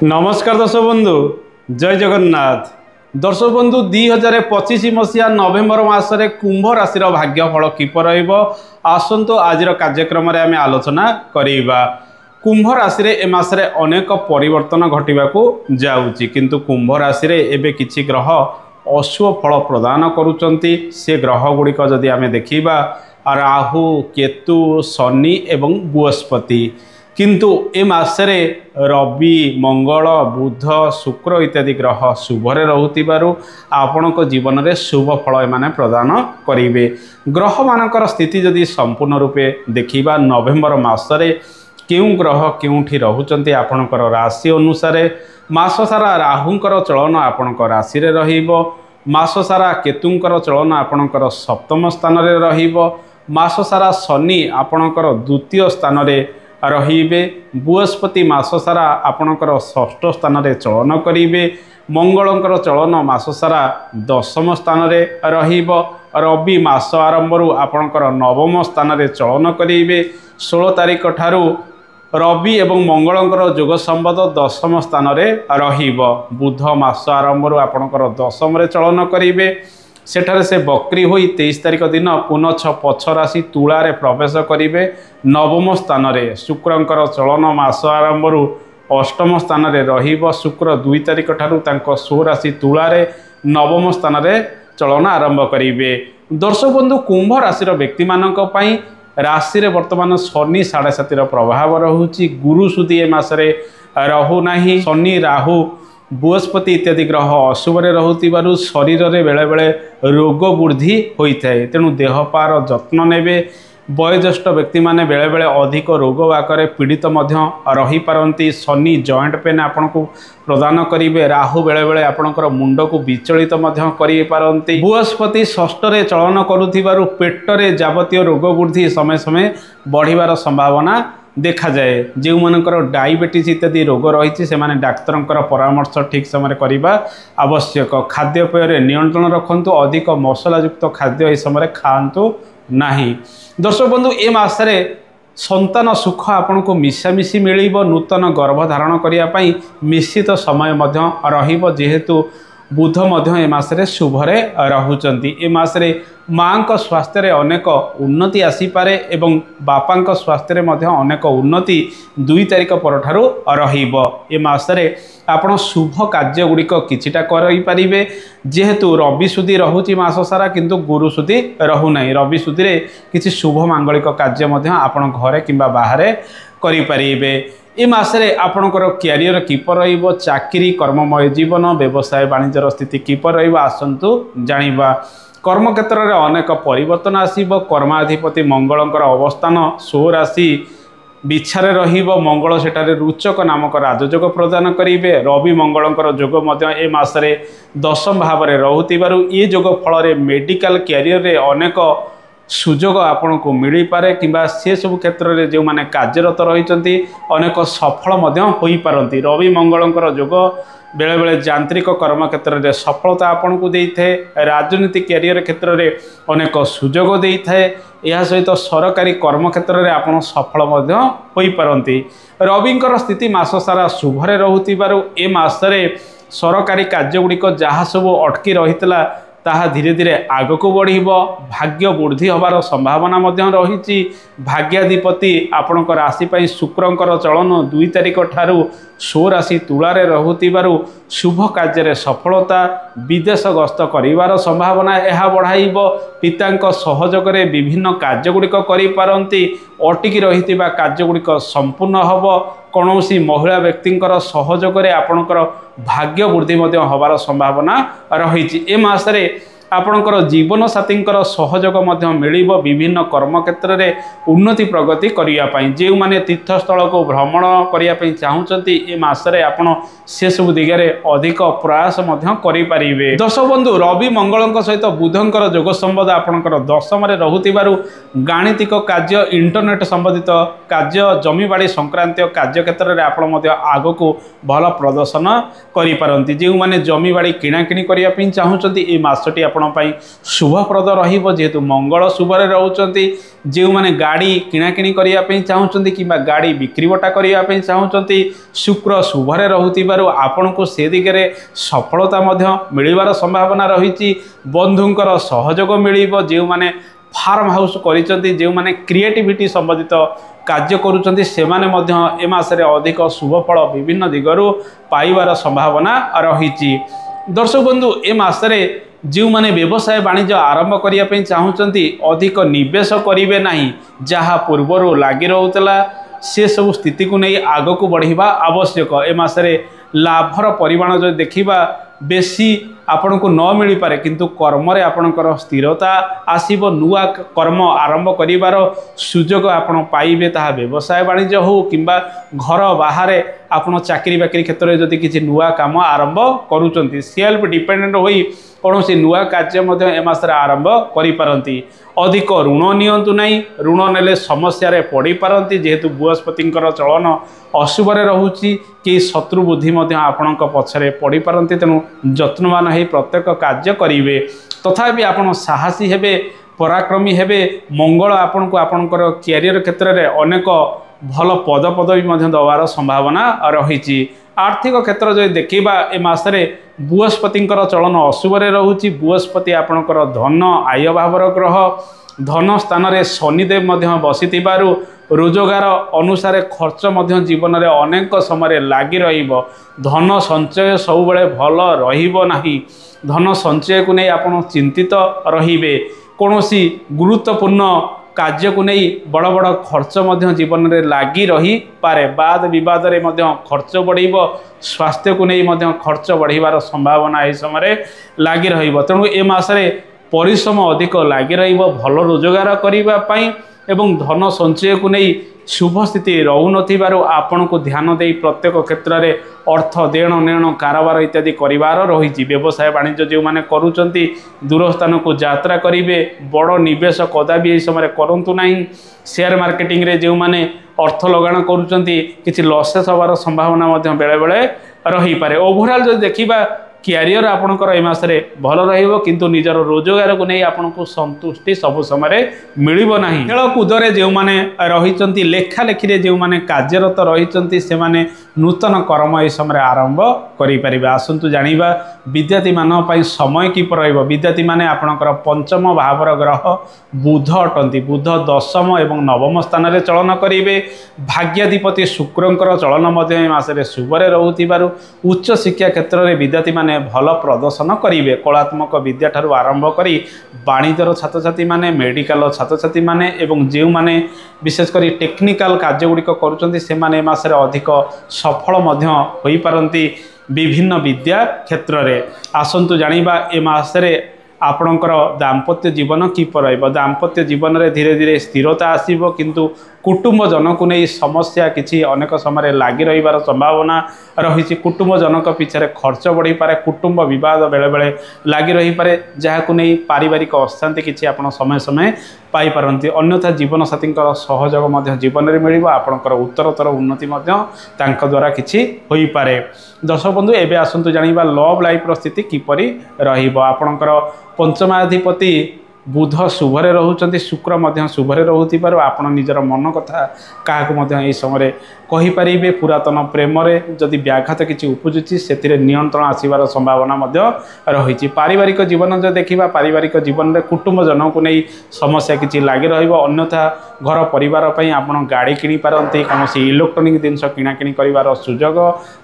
नमस्कार दर्शक बंधु जय जगन्नाथ। दर्शक बंधु 2025 मसीहा नवेम्बर मासरे कुंभ राशि भाग्यफल किपर आसतु आज कार्यक्रम आम आलोचना करिबा। कुंभ राशि ए मासरे अनेक परिवर्तन घटिबाकू जाउची, किंतु कुंभ राशि एबे किछि ग्रह अशुभ फल प्रदान करूचंती। से ग्रह गुड़िक जदि आमे देखिबा राहु, केतु, शनि एवं बृहस्पति, किंतु ए मासरे रवि, मंगल, बुध, शुक्र इत्यादि ग्रह शुभरे रहुतिबारु आपणक जीवन में शुभ फल एमाने प्रदान करिवे। ग्रह मानकर स्थिति जदि संपूर्ण रूपे देखिबा नवेम्बर मासरे केउं ग्रह केउंठी रहुचंती आपणकर राशि अनुसार मास सारा राहुंकर चलन आपणकर राशि रे रहिबो, मास सारा केतुंकर चलन आपणकर सप्तम स्थान रे रहिबो, मास सारा शनि आपणकर द्वितीय स्थान रे रहिबे, बृहस्पति मास सारा आपणकर षष्ठ स्थान रे चलन करिवे, मंगलंकर चलन मास सारा दशम स्थान रे रहिबो, रवि मास आरंभरू आपणकर नवम स्थान रे चलन करिवे। 16 तारिख ठारू रवि एवं मंगलंकर जोग संबंध दशम स्थान रे रहिबो, बुध मास आरंभरू आपणकर दशम रे चलन करिवे। सेठारे से बक्री होई 23 तारिख दिन पुनः पक्ष राशि तुला रे प्रवेश करिवे नवम स्थान रे। शुक्रंकर चलन मास आरंभरू अष्टम स्थान रे रहिबो, शुक्र 2 तारिख ठारू तांको स्वराशि तुला रे नवम स्थान रे चलन आरंभ करिवे। दर्शक बंधु कुंभ राशि व्यक्ति मानक पई राशि रे वर्तमान शनि 7.5 प्रभाव रहुची। गुरु सुदी ए मासरे रहु नाही। शनि, राहु, बृहस्पति इत्यादि ग्रह अशुभरे रहुतिबारु शरीर रे बेले बेले रोग वृद्धि होइथाय, तेणु देहपार जत्न नेबे। वयोज्येष्ठ व्यक्ति माने बेले बेले अधिक रोग वाकरे पीड़ित मध्य रही पारंती। शनि जॉइंट पेन आपनको प्रदान करिवे, राहु बेले बेले आपणकर मुंड को विचलित मध्य करि पारंती। बृहस्पति षष्ठ रे चलन करुथिबारु पेट रे जावतीय रोग वृद्धि समय समय बढ़िबार संभावना देखा जाए। जो मानकर डायबिटीज इत्यादि रोग रही से माने डाक्तरंकर परामर्श ठीक समय करवा आवश्यक। खाद्यपेय नियंत्रण रखंतु, अधिक मसलायुक्त खाद्य ए समय खाआंतु नाही। दर्शक बंधु ए मासरे संतान सुख आपन को मिशामिशी मिलिबो। नूतन गर्भधारण करिया पई निश्चित समय मध्य रहिबो, जेहेतु बुध मध्य ए मासरे शुभरे रहुचंती। ए मासरे माँ का स्वास्थ्य रे अनेक उन्नति आसीपारे एवं बापा का स्वास्थ्य रे मध्य अनेक उन्नति 2 तारिख परठारु रहिबो। ए मासरे आपण शुभ कार्य गुड़िक किछिटा करि परिबे, जेहेतु रवि सुदी रहुची मास सारा, किंतु गुरु सुदी रहु नाही। रवि सुदी रे किछि शुभ मांगलिक कार्य मध्य आपण घरे किंबा बाहरे करि परिबे। ए मासरे आपणकर क्यारियर किपर रहिबो, चाकरी, कर्ममय जीवन, व्यवसाय वाणिज्यर स्थिति किपर रहिबो आसंतु जानिबा। कर्म क्षेत्र में अनेक परिवर्तन आसीबो। कर्माधिपति मंगलंकर अवस्थान स्वराशि बिछारे रहिबो। मंगल सेठारे रुचक नामक राजयोग प्रदान करिवे। रवि मंगलंकर जोग मध्य ए मासरे दशम भाव में रहुतिबारु ये जोग फल रे मेडिकल कैरियर रे अनेक सुजोग आपन को मिल पारे, किंबा से सब क्षेत्र में जो माने कार्यरत रही अनेक सफल मध्य होई पारंती। रवि मंगलंकर जोग बेले बेले यांत्रिक कर्म क्षेत्र में सफलता आपन को देई थे। राजनीतिक कैरियर क्षेत्र में अनेक सुजोग देई थे। यह सहित सरकारी कर्म क्षेत्र में आपन सफल मध्य होई पारंती। रविंकर स्थिति मास सारा शुभरे रहुतिबारु ए मासरे सरकारी कार्य गुड़िक जहाँ सब अटकी रहितला ताहा धीरे धीरे आग को बढ़िबो। भाग्य वृद्धि होबार संभावना मध्य रही। भाग्याधिपति आपणक राशि पई शुक्रंकर चलन 2 तारिख ठारू स्वराशि तुलारे रहुतिबारु शुभ कार्य रे सफलता, विदेश गस्त करिवार संभावना यह बढ़ाइबो। पितांक सहयोग रे विभिन्न कार्य गुड़िक करि पारंती। अटिकी रहितिबा कार्य गुड़िक संपूर्ण हबो। कौनसी महिला व्यक्तिंकर सहयोग रे आपणकर भाग्य वृद्धि मध्य होबार संभावना रही। ए मासरे आपणकर जीवन साथींकर सहयोग मध्य मिलिबो। विभिन्न कर्म क्षेत्र में उन्नति प्रगति करिया पई जे माने तीर्थस्थल को भ्रमण करिया पई चाहुचंती ए मासरे आपण से सब दिगरे अधिक प्रयास मध्य करि परिबे। दर्शक बंधु रवि मंगलंक सहित बुधंकर जोग संबंध आपणकर दशम रे रहुतिबारु गाणितिक कार्य, इंटरनेट संबंधित कार्य, जमीबाड़ी संक्रांत कार्य क्षेत्र में आपण मध्य आग को भल प्रदर्शन करि पारंती। जे माने जमीबाड़ी किणा किणी करिया पई चाहुचंती ए मासटी आपण शुभप्रद रहिबो जेहेतु मंगल शुभरे रहउचंती जे माने गाड़ी किणाकिणी करिया पई चाहुचंती किबा गाड़ी बिक्रीबटा करिया पई चाहुचंती शुक्र शुभरे रहुतिबारु आपनको से दिगरे सफलता मध्य मिलिबार संभावना रहिछि बंधुंकर सहयोग मिलिबो जे माने फार्म हाउस करिसंती जे माने क्रिएटिविटी संबंधित कार्य करुचंती से माने मध्य ए मासरे अधिक शुभफल विभिन्न दिगरु पाइबार संभावना रहिछि। दर्शक बंधु ए मासरे जो माने व्यवसाय वाणिज्य आरंभ करिया पई चाहुचंती अधिक निवेश करिवे नाही जहा पूर्वरु लागि रहउतला से सब स्थिति को नहीं आग को बढ़िबा आवश्यक। ए मासरे लाभर परिमाण जो देखिबा बेसी आपण को न मिल पारे किंतु कर्म रे आपणकर स्थिरता आसीबो नुआ कर्म आरंभ करिवार सुजोग आपण पाइबे ताहा व्यवसाय वाणिज्य हो किंबा घर बाहर आपण चाकरी बाकरी क्षेत्र में जदि किछि नुआ काम आरंभ करूचंती सेल्फ डिपेंडेंट होई कौनसी नुआ कार्य मध्य ए मासरे आरंभ करि पारंती। अधिक ऋण नियंतु नहीं ऋण नेले समस्या रे पड़ी पारंती जेहेतु बृहस्पतिंकर चलन अशुभरे रहुची कि शत्रु बुद्धि मध्य आपणक पछरे पड़ी पारंती तेणु जत्नवान है प्रत्येक कार्य करिवे तथापि आपण साहसी हेबे पराक्रमी हेबे मंगल आपण को आपणकर कैरियर क्षेत्र में अनेक भल पद पदवी दबार संभावना रही। आर्थिक क्षेत्र जो देखा ए मासरे बृहस्पतिंकर चलन अशुभरे रहुची बृहस्पति आपणकर धन आय भावर ग्रह धन स्थान रे शनिदेव मध्य बसिथिबारु रोजगार अनुसार खर्च मध्य जीवन में अनेक समय लगी रहिबो धन संचय सब बेले भल रहिबो नाही धन संचय को नहीं आपण चिंतित रहिबे कौनसी गुरुत्वपूर्ण कार्य को नहीं बड़ बड़ खर्च मध्य जीवन में लगी रही पारे बाद विवाद रे मध्य खर्च बढ़िबो स्वास्थ्य को नहीं मध्य खर्च बढ़िबार संभावना ए समय लगी रहिबो तेणु ए मासरे परिश्रम अधिक लगी रहिबो भल रोजगार करिबा पई एवं धन संचय को नहीं शुभ स्थिति रहु नथिबारु आपण को ध्यान दे प्रत्येक क्षेत्र में अर्थ देण नेण कारोबार इत्यादि करिवार रही। व्यवसाय वाणिज्य जो माने करूचंती दूर स्थान को यात्रा करिवे बड़ निवेश कदापि ए समय करंतु नाही शेयर मार्केटिंग रे जो माने अर्थ लगाण करूचंती किछि लसेस होबार संभावना मध्य बेले बेले रही पारे। ओवरऑल जो देखिबा क्यारियर आपणकर ए मासरे भल रहिबो किंतु निजर रोजगार को नहीं आपनको संतुष्टि सब समय मिलिबो नाही। खेलकूदरे जो माने रहिचंती लेखा लेखी रे जो माने कार्यरत रहिचंती से माने नूतन कर्म ए समय आरंभ करि परिबा। आसंतु जानिबा विद्यार्थी मान पई समय कि रहिबो विद्यार्थी माने आपणकर पंचम भावर ग्रह बुध अटंती बुध दशम एवं नवम स्थान रे चलन करिवे भाग्याधिपति शुक्रंकर चलन मध्य ए मासरे शुभरे रहउतिबारु उच्च शिक्षा क्षेत्र रे विद्यार्थी माने भल प्रदर्शन करेंगे कलात्मक विद्या ठारू आरंभ करी वाणिज्यर छात्र छात्री माने मेडिकल छात्र छात्री माने एवं जो माने विशेषकर टेक्निकल कार्य गुड़िक करुँच से माने मासरे अधिक सफल मध्य होई पारंती विभिन्न विद्या क्षेत्र में। आसंतु जानिबा ए मासरे आपणकर दाम्पत्य जीवन किपर रहिबो दाम्पत्य जीवन में धीरे धीरे स्थिरता आसीबो किंतु कुटुंब जनक नहीं समस्या किछि अनेक समय लगी रहिबार संभावना रही कुटुंब जनक पिछे खर्च बढ़ी पारे कुटुंब विवाद बेले बेले लगी रही पारे जहां नहीं पारिवारिक अशांति किछि आपण समय समय पाई पारंती अन्यथा जीवन साथी सहयोग मध्य जीवन में मिलिबो आपणकर उत्तरोत्तर उन्नति मध्य तांका द्वारा किछि होई पारे। दर्शक बंधु एबे आसंतु जानिबा लव लाइफ स्थिति किपरि रहिबो आपणकर पंचमाधिपति बुध शुभरे रहउचंती शुक्र मध्य शुभरे रहउतिबारु आपण निजर मन कथा काहाकु मध्य ए समय कहि परिबे पुरातन प्रेम रे जदि व्याघात किछि उपजुची सेतिरे नियंत्रण आसीबार संभावना मध्य रहिछि। पारिवारिक जीवन जो देखिबा पारिवारिक जीवन रे कुटुंब जन को नहीं समस्या किछि लागि रहिबो अन्यथा घर परिवार पई आपण गाड़ी किनि पारंती कोनोसी इलेक्ट्रोनिक जिनस किना किनि करिवार सुजोग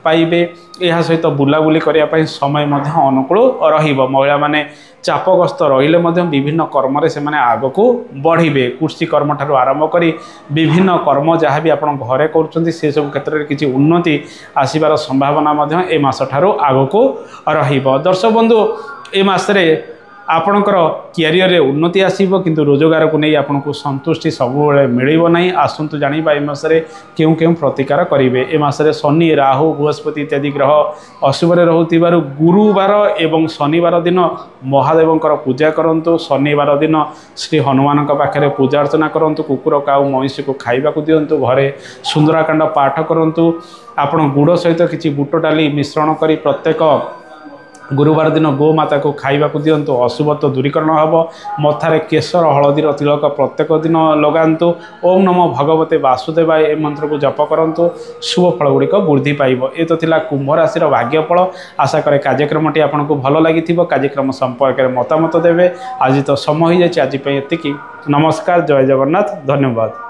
पाइबे एहा सहित बुलाबुली करिया पई समय मध्य अनुकूल रहिबो। महिला माने चापग्रस्त रहिले मध्य विभिन्न कर्म से माने आग को बढ़िबे कृषि कर्म ठारू आरंभ करी विभिन्न कर्म जहाँ भी आपण घरे करुँच से सब क्षेत्र में किसी उन्नति आसीबार संभावना मध्य ए मास ठारू आग को रहिबो। दर्शक बंधु ए मासरे आपणकर क्यारियर रे उन्नति आसीबो किंतु रोजगार को नहीं आपको संतुष्टि सबुबले मिलिबो नहीं। आसंतु जानिबा ए मासरे केउ केउ प्रतिकार करिवे। ए मासरे शनि राहु बृहस्पति इत्यादि ग्रह अशुभरे रहउतिबारु गुरुवार एवं शनिवार दिन महादेवंकर पूजा करंतु शनिवार दिन श्री हनुमान पाखे पूजा अर्चना करंतु कुकुर काउ महिषी को खाइबा को दियंतु घरे सुंदराकांड पाठ करंतु आपण गुड़ सहित किछि बुट डाली मिश्रण करी प्रत्येक गुरुवार दिन गोमाता को खाइबा दिंतु अशुभत्व दूरीकरण हम मथारे केशर हलदीर तिलक प्रत्येक दिन लगातु ओम नमो भगवते वासुदेवाय ए मंत्र को जप करूँ शुभ फल गुड़िक वृद्धि पाइब। ये तो थिला कुंभ राशि भाग्यफल। आशा करे कार्यक्रमटी आपको भल लगी कार्यक्रम संपर्क में मतामत देवे। आज तो समय हो जाए आज एति। नमस्कार, जय जगन्नाथ, धन्यवाद।